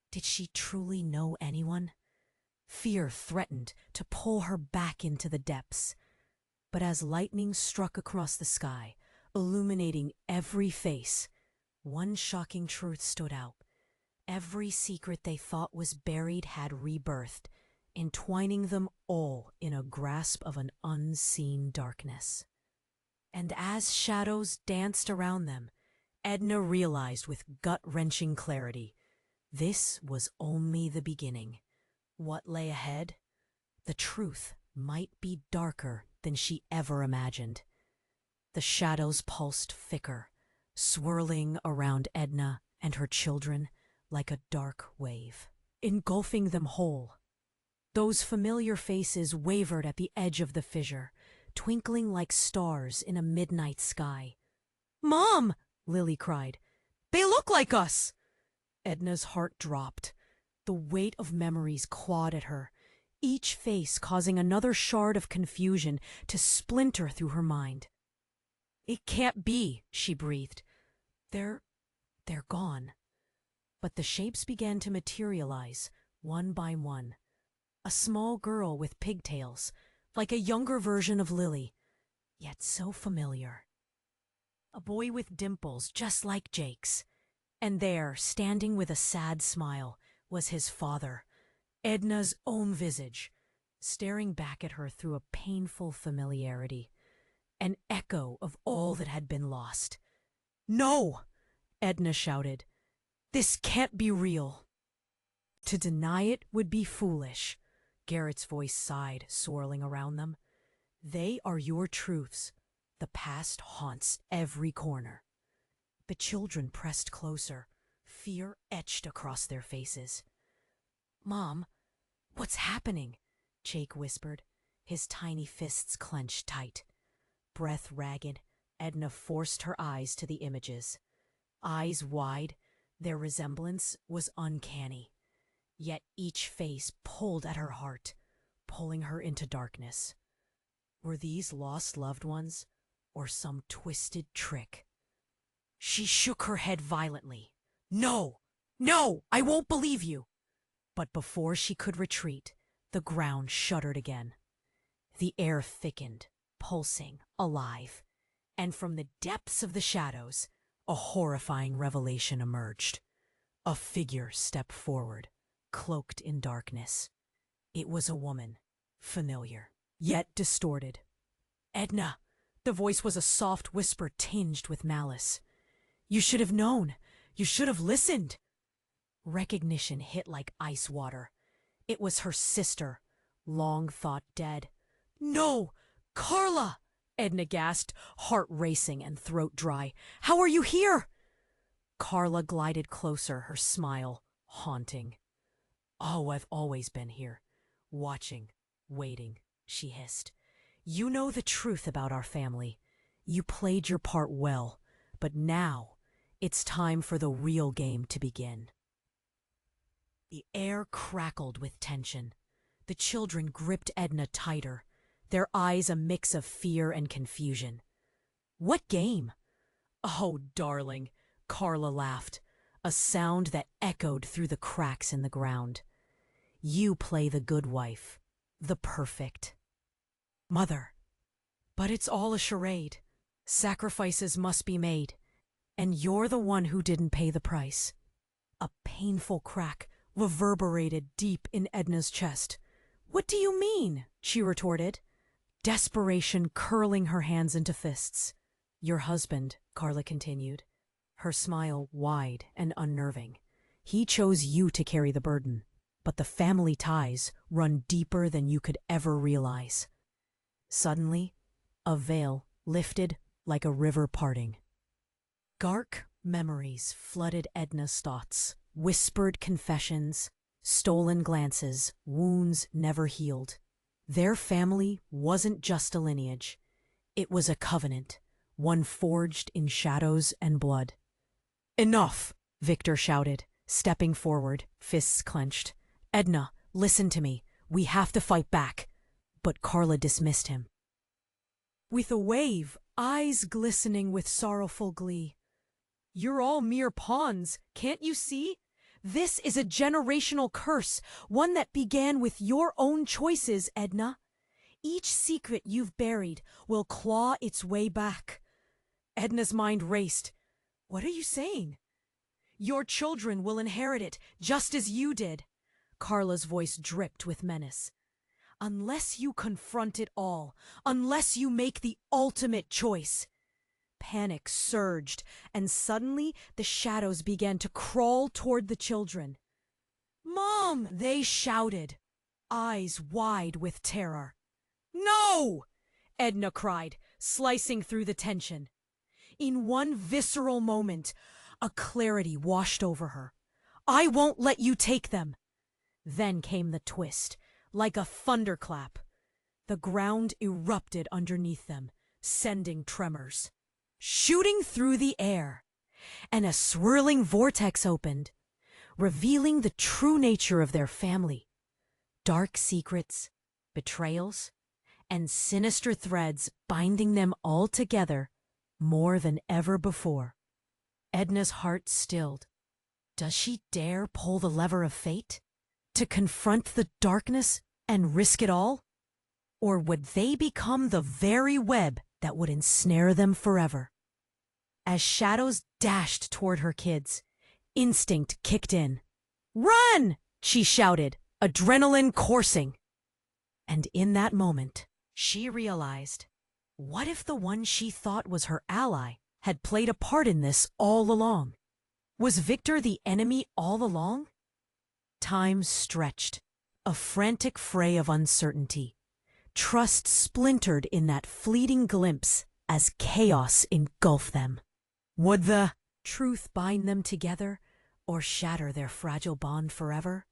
Did she truly know anyone? Fear threatened to pull her back into the depths. But as lightning struck across the sky, illuminating every face, one shocking truth stood out. Every secret they thought was buried had rebirthed, entwining them all in a grasp of an unseen darkness. And as shadows danced around them, Edna realized with gut-wrenching clarity, this was only the beginning. What lay ahead? The truth might be darker than she ever imagined. The shadows pulsed thicker, swirling around Edna and her children like a dark wave, engulfing them whole. Those familiar faces wavered at the edge of the fissure, twinkling like stars in a midnight sky. "Mom!" Lily cried. "They look like us!" Edna's heart dropped. The weight of memories clawed at her, each face causing another shard of confusion to splinter through her mind. "It can't be," she breathed. They're gone." But the shapes began to materialize, one by one. A small girl with pigtails, like a younger version of Lily, yet so familiar. A boy with dimples just like Jake's. And there, standing with a sad smile, was his father, Edna's own visage, staring back at her through a painful familiarity, an echo of all that had been lost. "No!" Edna shouted. "This can't be real." To deny it would be foolish, Garrett's voice sighed, swirling around them. "They are your truths. The past haunts every corner." The children pressed closer, fear etched across their faces. "Mom, what's happening?" Jake whispered, his tiny fists clenched tight. Breath ragged, Edna forced her eyes to the images. Eyes wide, their resemblance was uncanny. Yet each face pulled at her heart, pulling her into darkness. Were these lost loved ones, or some twisted trick? She shook her head violently. "No! No! I won't believe you!" But before she could retreat, the ground shuddered again. The air thickened, pulsing, alive. And from the depths of the shadows, a horrifying revelation emerged. A figure stepped forward, cloaked in darkness. It was a woman, familiar, yet distorted. "Edna!" The voice was a soft whisper tinged with malice. "You should have known. You should have listened." Recognition hit like ice water. It was her sister, long thought dead. "No! Carla!" Edna gasped, heart racing and throat dry. "How are you here?" Carla glided closer, her smile haunting. "Oh, I've always been here, watching, waiting," she hissed. "You know the truth about our family. You played your part well, but now it's time for the real game to begin." The air crackled with tension. The children gripped Edna tighter, their eyes a mix of fear and confusion. "What game?" "Oh, darling," Carla laughed, a sound that echoed through the cracks in the ground. "You play the good wife, the perfect." "Mother." "But it's all a charade. Sacrifices must be made. And you're the one who didn't pay the price." A painful crack reverberated deep in Edna's chest. "What do you mean?" she retorted, desperation curling her hands into fists. "Your husband," Carla continued, her smile wide and unnerving. "He chose you to carry the burden, but the family ties run deeper than you could ever realize." Suddenly, a veil lifted like a river parting. Dark memories flooded Edna's thoughts, whispered confessions, stolen glances, wounds never healed. Their family wasn't just a lineage, it was a covenant, one forged in shadows and blood. "Enough!" Victor shouted, stepping forward, fists clenched. "Edna, listen to me. We have to fight back." But Carla dismissed him. With a wave, eyes glistening with sorrowful glee. "You're all mere pawns, can't you see? This is a generational curse, one that began with your own choices, Edna. Each secret you've buried will claw its way back." Edna's mind raced. "What are you saying?" "Your children will inherit it, just as you did." Carla's voice dripped with menace. "Unless you confront it all, unless you make the ultimate choice." Panic surged, and suddenly the shadows began to crawl toward the children. "Mom!" they shouted, eyes wide with terror. "No!" Edna cried, slicing through the tension. In one visceral moment, a clarity washed over her. "I won't let you take them." Then came the twist, like a thunderclap. The ground erupted underneath them, sending tremors. Shooting through the air, and a swirling vortex opened, revealing the true nature of their family. Dark secrets, betrayals, and sinister threads binding them all together more than ever before. Edna's heart stilled. Does she dare pull the lever of fate? To confront the darkness and risk it all? Or would they become the very web that would ensnare them forever? As shadows dashed toward her kids, instinct kicked in. "Run!" she shouted, adrenaline coursing. And in that moment, she realized, what if the one she thought was her ally had played a part in this all along? Was Victor the enemy all along? Time stretched, a frantic fray of uncertainty. Trust splintered in that fleeting glimpse as chaos engulfed them. Would the truth bind them together or shatter their fragile bond forever?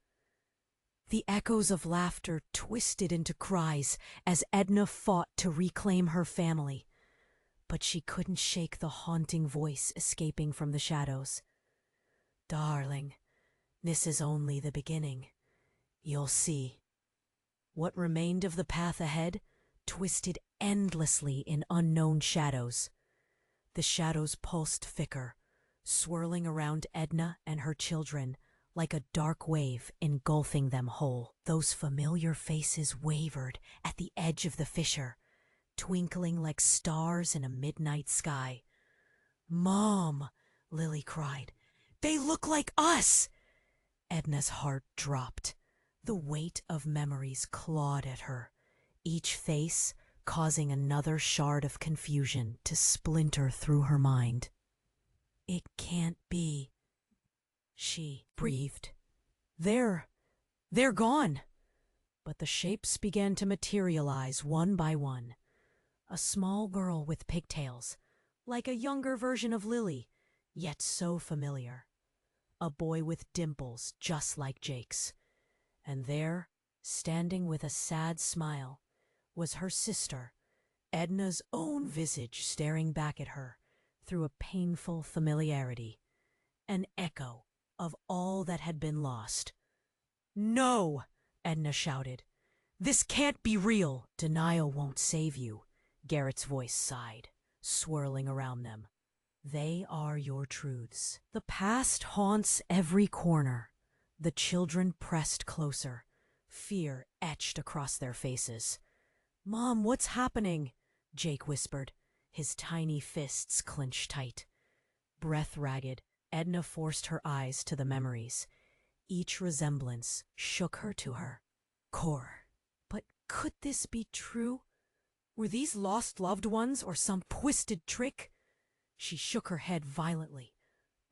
The echoes of laughter twisted into cries as Edna fought to reclaim her family. But she couldn't shake the haunting voice escaping from the shadows. "Darling, this is only the beginning. You'll see." What remained of the path ahead twisted endlessly in unknown shadows. The shadows pulsed thicker, swirling around Edna and her children like a dark wave engulfing them whole. Those familiar faces wavered at the edge of the fissure, twinkling like stars in a midnight sky. "Mom!" Lily cried. "They look like us!" Edna's heart dropped. The weight of memories clawed at her, each face causing another shard of confusion to splinter through her mind. "It can't be," she breathed. They're gone." But the shapes began to materialize one by one. A small girl with pigtails, like a younger version of Lily, yet so familiar. A boy with dimples just like Jake's. And there, standing with a sad smile, was her sister, Edna's own visage staring back at her through a painful familiarity, an echo of all that had been lost. "No!" Edna shouted. "This can't be real." "Denial won't save you," Garrett's voice sighed, swirling around them. "They are your truths." The past haunts every corner. The children pressed closer, fear etched across their faces. "Mom, what's happening?" Jake whispered, his tiny fists clenched tight. Breath ragged, Edna forced her eyes to the memories. Each resemblance shook her to her core. But could this be true? Were these lost loved ones or some twisted trick? She shook her head violently.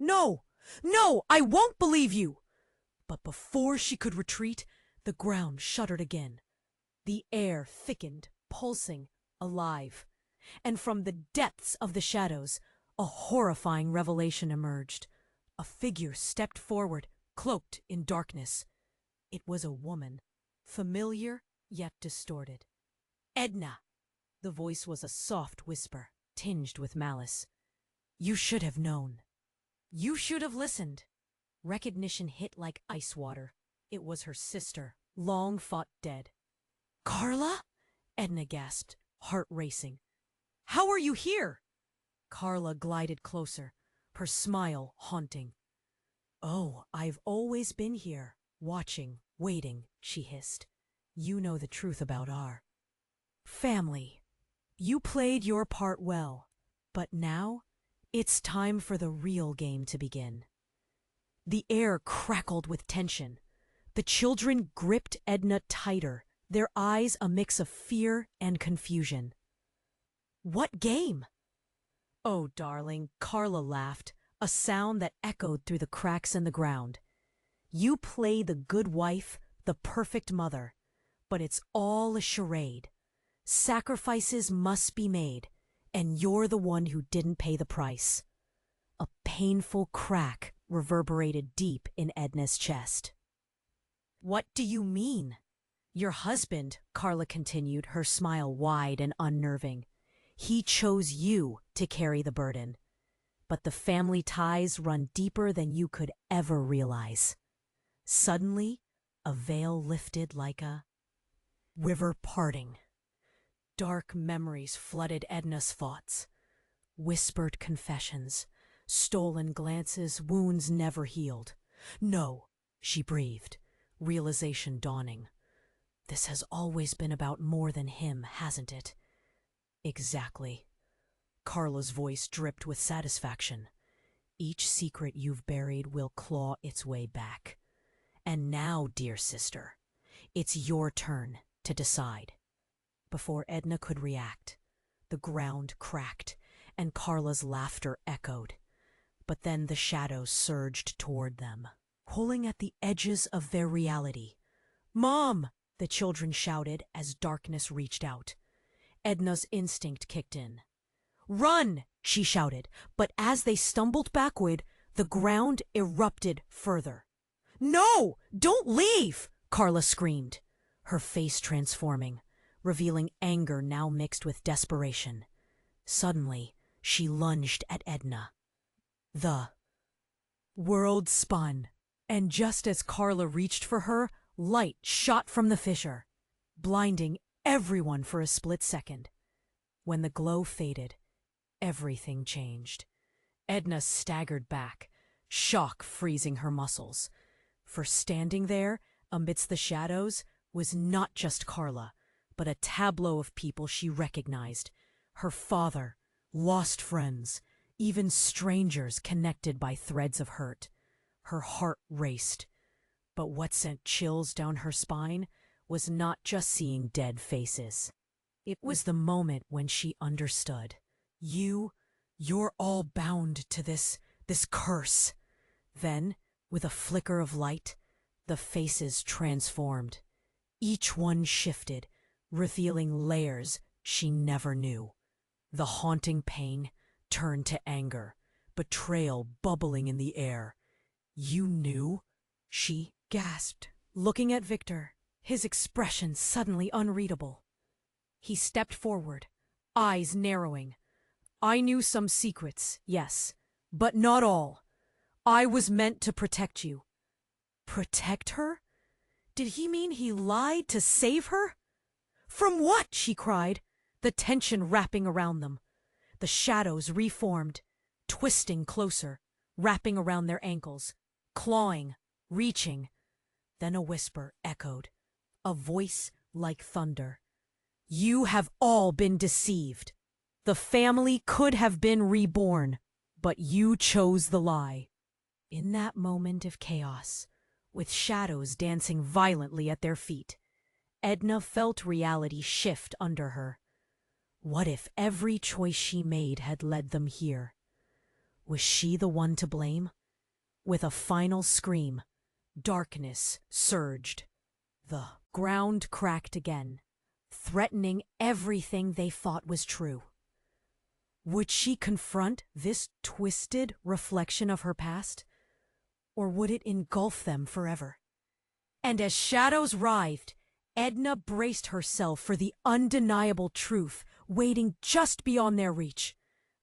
"No! No! I won't believe you!" But before she could retreat, the ground shuddered again. The air thickened, pulsing, alive. And from the depths of the shadows, a horrifying revelation emerged. A figure stepped forward, cloaked in darkness. It was a woman, familiar yet distorted. Edna! The voice was a soft whisper, tinged with malice. You should have known. You should have listened. Recognition hit like ice water. It was her sister, long fought dead. Carla? Edna gasped, heart racing. How are you here? Carla glided closer, her smile haunting. Oh, I've always been here, watching, waiting, she hissed. You know the truth about our family. You played your part well, but now it's time for the real game to begin. The air crackled with tension. The children gripped Edna tighter, their eyes a mix of fear and confusion. What game? Oh, darling, Carla laughed, a sound that echoed through the cracks in the ground. You play the good wife, the perfect mother, but it's all a charade. Sacrifices must be made, and you're the one who didn't pay the price. A painful crack reverberated deep in Edna's chest. What do you mean? Your husband, Carla continued, her smile wide and unnerving. He chose you to carry the burden. But the family ties run deeper than you could ever realize. Suddenly, a veil lifted like a river parting. Dark memories flooded Edna's thoughts. Whispered confessions, stolen glances, wounds never healed. No, she breathed, realization dawning. This has always been about more than him, hasn't it? Exactly. Carla's voice dripped with satisfaction. Each secret you've buried will claw its way back. And now, dear sister, it's your turn to decide. Before Edna could react, the ground cracked and Carla's laughter echoed. But then the shadows surged toward them, pulling at the edges of their reality. Mom! The children shouted as darkness reached out. Edna's instinct kicked in. Run! She shouted, but as they stumbled backward, the ground erupted further. No! Don't leave! Carla screamed, her face transforming, revealing anger now mixed with desperation. Suddenly, she lunged at Edna. The world spun, and just as Carla reached for her, light shot from the fissure, blinding everyone for a split second. When the glow faded, everything changed. Edna staggered back, shock freezing her muscles. For standing there, amidst the shadows, was not just Carla, but a tableau of people she recognized. Her father, lost friends, even strangers connected by threads of hurt. Her heart raced. But what sent chills down her spine was not just seeing dead faces. It was the moment when she understood. You're all bound to this curse. Then, with a flicker of light, the faces transformed. Each one shifted, revealing layers she never knew. The haunting pain turned to anger, betrayal bubbling in the air. You knew? She gasped, looking at Victor, his expression suddenly unreadable. He stepped forward, eyes narrowing. I knew some secrets, yes, but not all. I was meant to protect you. Protect her? Did he mean he lied to save her? From what? She cried, the tension wrapping around them. The shadows reformed, twisting closer, wrapping around their ankles, clawing, reaching. Then a whisper echoed, a voice like thunder. You have all been deceived. The family could have been reborn, but you chose the lie. In that moment of chaos, with shadows dancing violently at their feet, Edna felt reality shift under her. What if every choice she made had led them here? Was she the one to blame? With a final scream, darkness surged. The ground cracked again. threatening everything they thought was true. Would she confront this twisted reflection of her past, or would it engulf them forever? And as shadows writhed, Edna braced herself for the undeniable truth waiting just beyond their reach,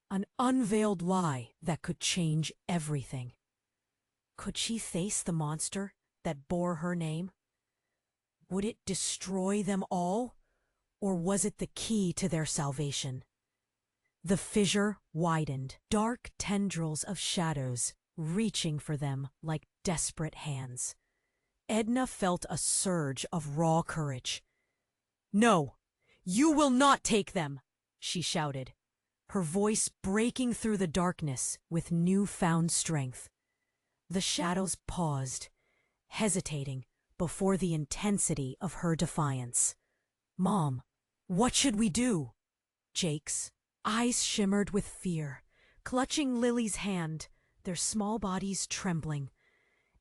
an unveiled lie that could change everything. Could she face the monster that bore her name? Would it destroy them all, or was it the key to their salvation? The fissure widened, dark tendrils of shadows reaching for them like desperate hands. Edna felt a surge of raw courage. "No, you will not take them!" she shouted, her voice breaking through the darkness with newfound strength. The shadows paused, hesitating before the intensity of her defiance. "Mom, what should we do?" Jake's eyes shimmered with fear, clutching Lily's hand, their small bodies trembling.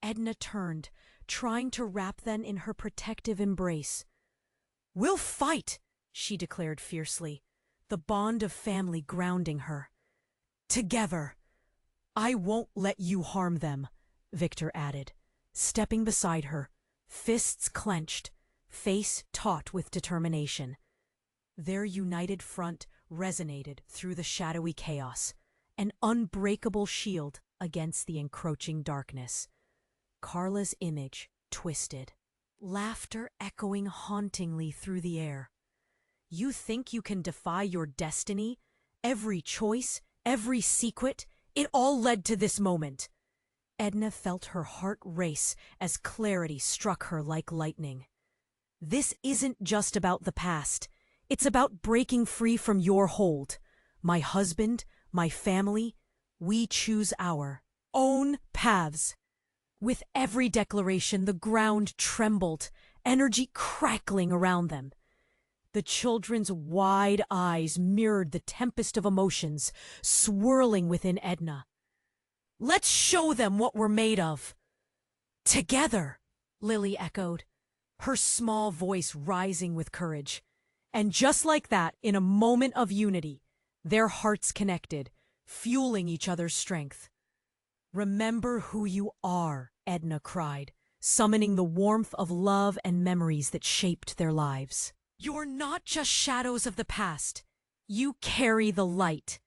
Edna turned, trying to wrap them in her protective embrace. "We'll fight!" she declared fiercely, the bond of family grounding her. "Together! I won't let you harm them," Victor added, stepping beside her, fists clenched, face taut with determination. Their united front resonated through the shadowy chaos, an unbreakable shield against the encroaching darkness. Carla's image twisted, laughter echoing hauntingly through the air. "You think you can defy your destiny? Every choice, every secret, it all led to this moment." Edna felt her heart race as clarity struck her like lightning. "This isn't just about the past. It's about breaking free from your hold. My husband, my family, we choose our own paths." With every declaration, the ground trembled, energy crackling around them. The children's wide eyes mirrored the tempest of emotions swirling within Edna. "Let's show them what we're made of." "Together," Lily echoed, her small voice rising with courage. And just like that, in a moment of unity, their hearts connected, fueling each other's strength. "Remember who you are," Edna cried, summoning the warmth of love and memories that shaped their lives. "You're not just shadows of the past. You carry the light."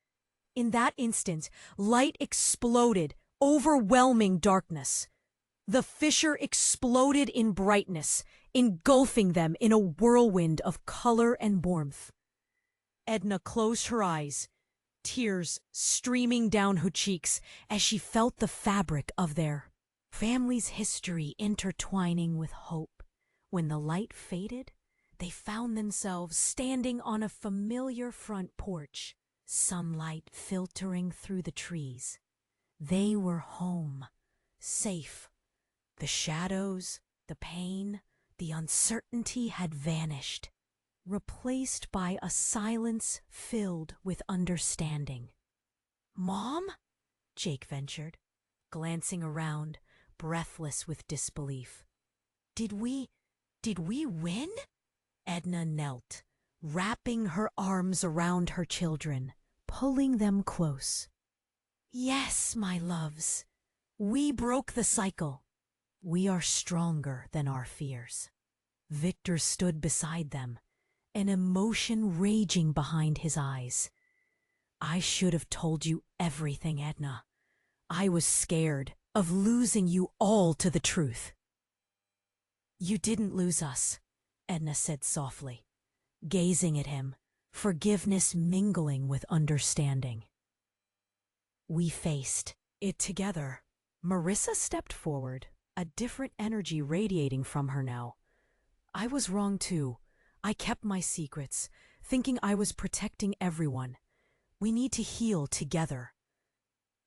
In that instant, light exploded, overwhelming darkness. The fissure exploded in brightness, engulfing them in a whirlwind of color and warmth. Edna closed her eyes, tears streaming down her cheeks as she felt the fabric of their family's history intertwining with hope. When the light faded, they found themselves standing on a familiar front porch, sunlight filtering through the trees. They were home, safe. The shadows, the pain, the uncertainty had vanished, replaced by a silence filled with understanding. "Mom?" Jake ventured, glancing around, breathless with disbelief. Did we win?" Edna knelt, wrapping her arms around her children, pulling them close. "Yes, my loves. We broke the cycle. We are stronger than our fears." Victor stood beside them, an emotion raging behind his eyes. "I should have told you everything, Edna. I was scared of losing you all to the truth." "You didn't lose us," Edna said softly, gazing at him, forgiveness mingling with understanding. "We faced it together." Marissa stepped forward, a different energy radiating from her now. "I was wrong too. I kept my secrets, thinking I was protecting everyone. We need to heal together."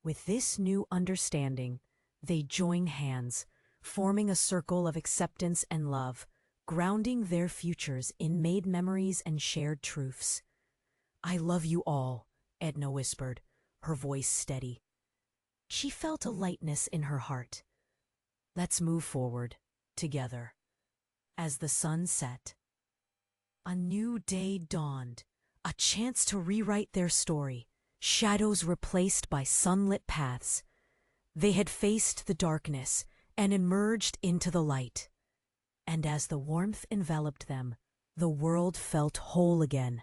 With this new understanding, they joined hands, forming a circle of acceptance and love, grounding their futures in made memories and shared truths. "I love you all," Edna whispered, her voice steady. She felt a lightness in her heart. "Let's move forward, together." As the sun set, A new day dawned, a chance to rewrite their story, shadows replaced by sunlit paths. They had faced the darkness and emerged into the light. And as the warmth enveloped them, the world felt whole again.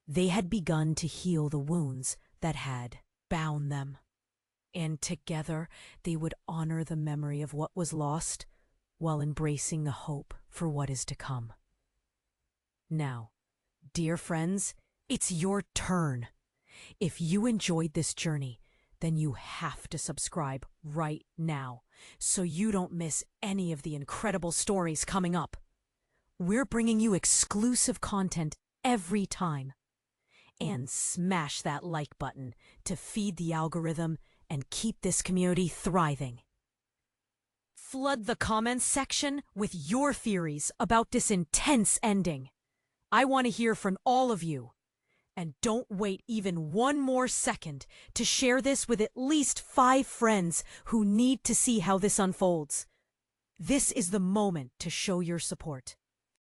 They had begun to heal the wounds that had bound them. And together they would honor the memory of what was lost while embracing the hope for what is to come. Now, dear friends, it's your turn. If you enjoyed this journey, then you have to subscribe right now so you don't miss any of the incredible stories coming up. We're bringing you exclusive content every time. And smash that like button to feed the algorithm and keep this community thriving. Flood the comments section with your theories about this intense ending. I want to hear from all of you. And don't wait even one more second to share this with at least 5 friends who need to see how this unfolds. This is the moment to show your support.